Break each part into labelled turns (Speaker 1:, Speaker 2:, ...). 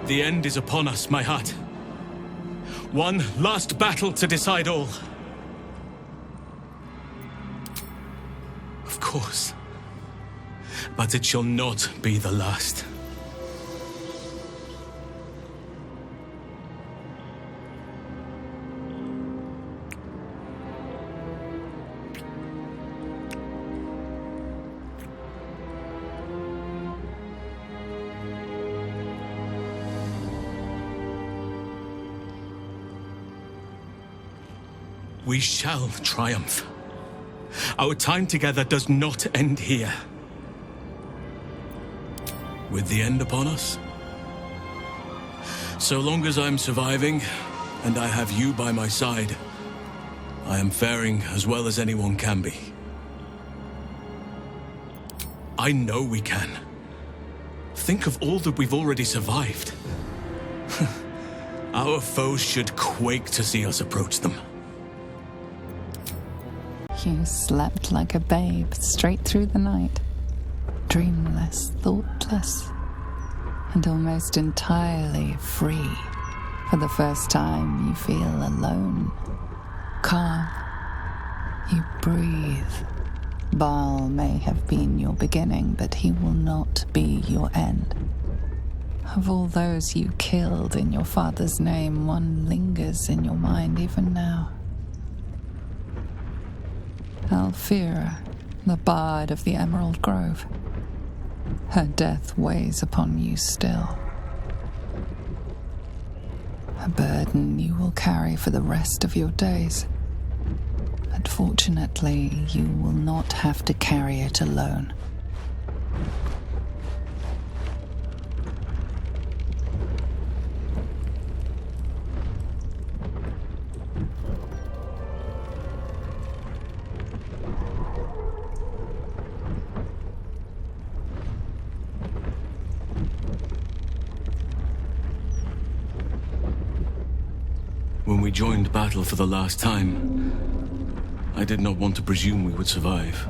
Speaker 1: The end is upon us, my heart. One last battle to decide all. Of course. But it shall not be the last. We shall triumph. Our time together does not end here. With the end upon us? So long as I'm surviving, and I have you by my side, I am faring as well as anyone can be. I know we can. Think of all that we've already survived. Our foes should quake to see us approach them.
Speaker 2: You slept like a babe straight through the night, dreamless, thoughtless, and almost entirely free. For the first time, you feel alone, calm. You breathe. Baal may have been your beginning, but he will not be your end. Of all those you killed in your father's name, one lingers in your mind even now. Alfira, the bard of the Emerald Grove. Her death weighs upon you still. A burden you will carry for the rest of your days. But fortunately, you will not have to carry it alone.
Speaker 1: When we joined battle for the last time, I did not want to presume we would survive.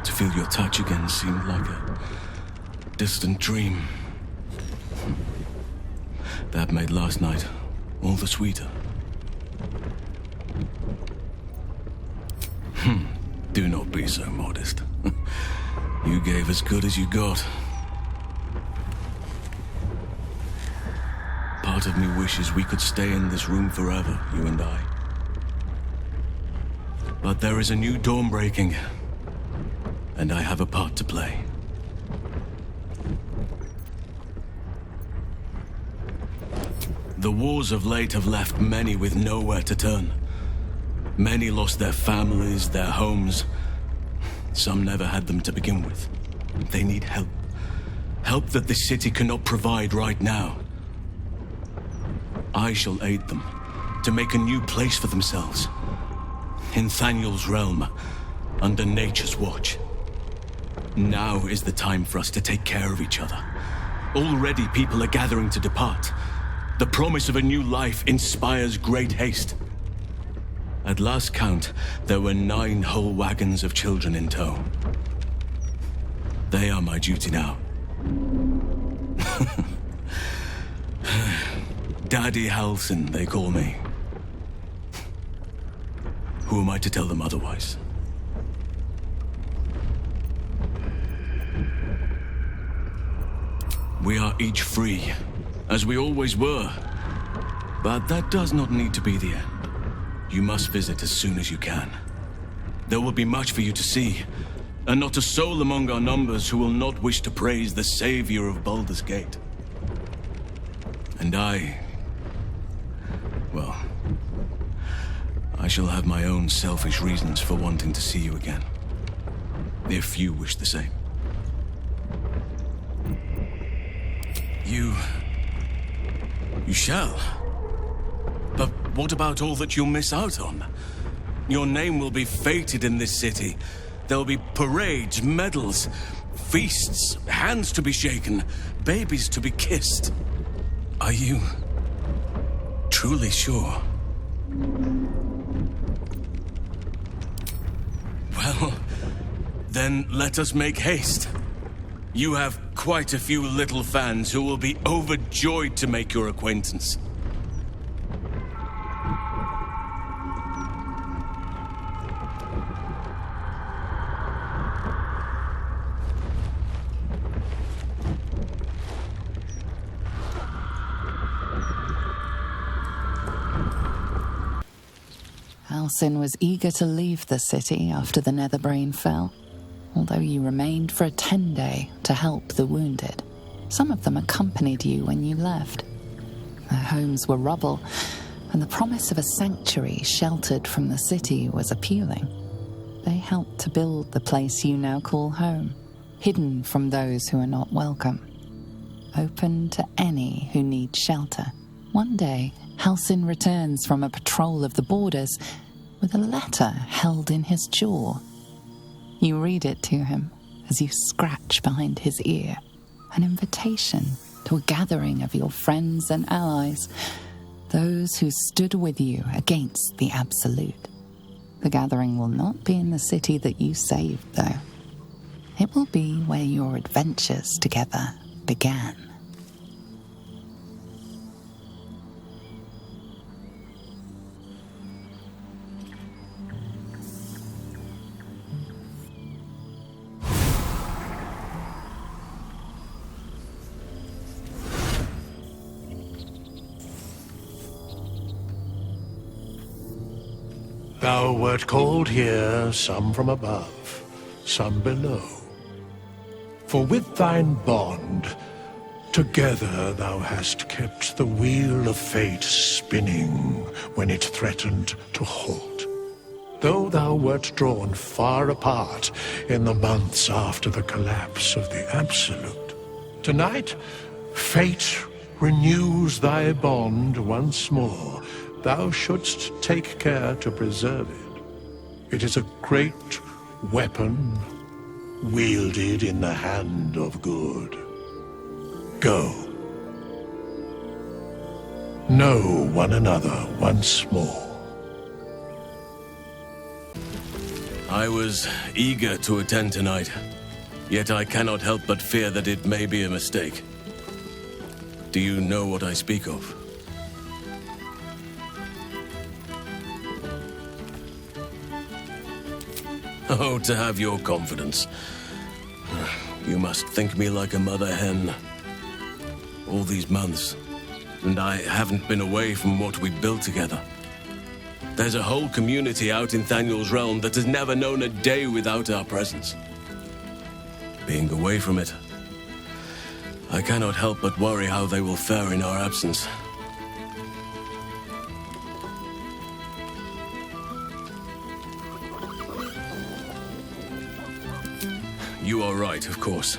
Speaker 1: To feel your touch again seemed like a distant dream. That made last night all the sweeter. Do not be so modest. You gave as good as you got. Part of me wishes we could stay in this room forever, you and I. But there is a new dawn breaking, and I have a part to play. The wars of late have left many with nowhere to turn. Many lost their families, their homes. Some never had them to begin with. They need help. Help that this city cannot provide right now. I shall aid them to make a new place for themselves. In Thaniel's realm, under nature's watch. Now is the time for us to take care of each other. Already people are gathering to depart. The promise of a new life inspires great haste. At last count, there were 9 whole wagons of children in tow. They are my duty now. Daddy Halsin, they call me. Who am I to tell them otherwise? We are each free, as we always were. But that does not need to be the end. You must visit as soon as you can. There will be much for you to see, and not a soul among our numbers who will not wish to praise the savior of Baldur's Gate. And well, I shall have my own selfish reasons for wanting to see you again. If you wish the same. You shall. But what about all that you'll miss out on? Your name will be fated in this city. There'll be parades, medals, feasts, hands to be shaken, babies to be kissed. Are you truly sure? Well, then let us make haste. You have quite a few little fans who will be overjoyed to make your acquaintance.
Speaker 2: Halsin was eager to leave the city after the Netherbrain fell, although you remained for a 10-day to help the wounded. Some of them accompanied you when you left. Their homes were rubble, and the promise of a sanctuary sheltered from the city was appealing. They helped to build the place you now call home, hidden from those who are not welcome, open to any who need shelter. One day, Halsin returns from a patrol of the borders with a letter held in his jaw. You read it to him as you scratch behind his ear, an invitation to a gathering of your friends and allies, those who stood with you against the Absolute. The gathering will not be in the city that you saved, though. It will be where your adventures together began.
Speaker 3: Thou wert called here, some from above, some below. For with thine bond, together thou hast kept the wheel of fate spinning when it threatened to halt. Though thou wert drawn far apart in the months after the collapse of the Absolute, tonight, fate renews thy bond once more. Thou shouldst take care to preserve it. It is a great weapon, wielded in the hand of good. Go. Know one another once more.
Speaker 1: I was eager to attend tonight, yet I cannot help but fear that it may be a mistake. Do you know what I speak of? Oh, to have your confidence. You must think me like a mother hen. All these months, and I haven't been away from what we built together. There's a whole community out in Thaniel's realm that has never known a day without our presence. Being away from it, I cannot help but worry how they will fare in our absence. You are right, of course.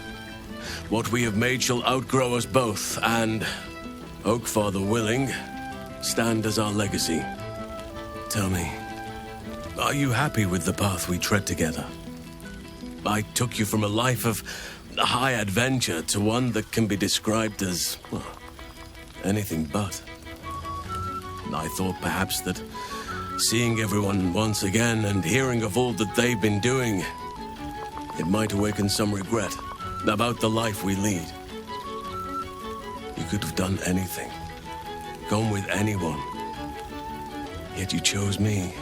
Speaker 1: What we have made shall outgrow us both, and, Oakfather willing, stand as our legacy. Tell me, are you happy with the path we tread together? I took you from a life of high adventure to one that can be described as, well, anything but. I thought perhaps that seeing everyone once again and hearing of all that they've been doing, it might awaken some regret about the life we lead. You could have done anything, gone with anyone, yet you chose me.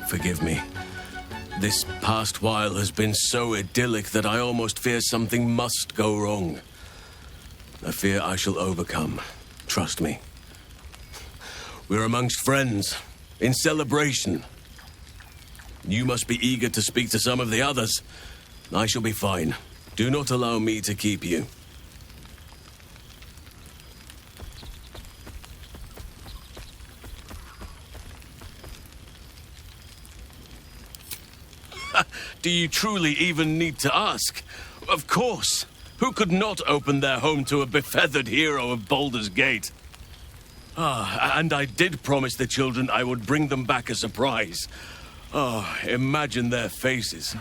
Speaker 1: Forgive me. This past while has been so idyllic that I almost fear something must go wrong. A fear I shall overcome. Trust me. We're amongst friends, in celebration. You must be eager to speak to some of the others. I shall be fine. Do not allow me to keep you. Do you truly even need to ask? Of course. Who could not open their home to a befeathered hero of Baldur's Gate? And I did promise the children I would bring them back a surprise. Oh, imagine their faces.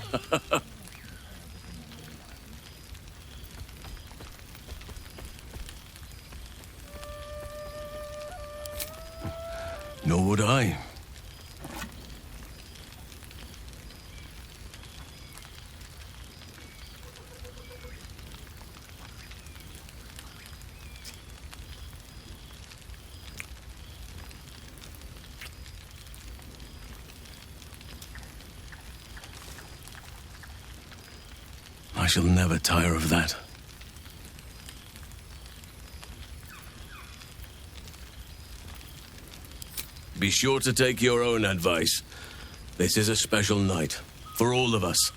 Speaker 1: Nor would I. I shall never tire of that. Be sure to take your own advice. This is a special night, for all of us.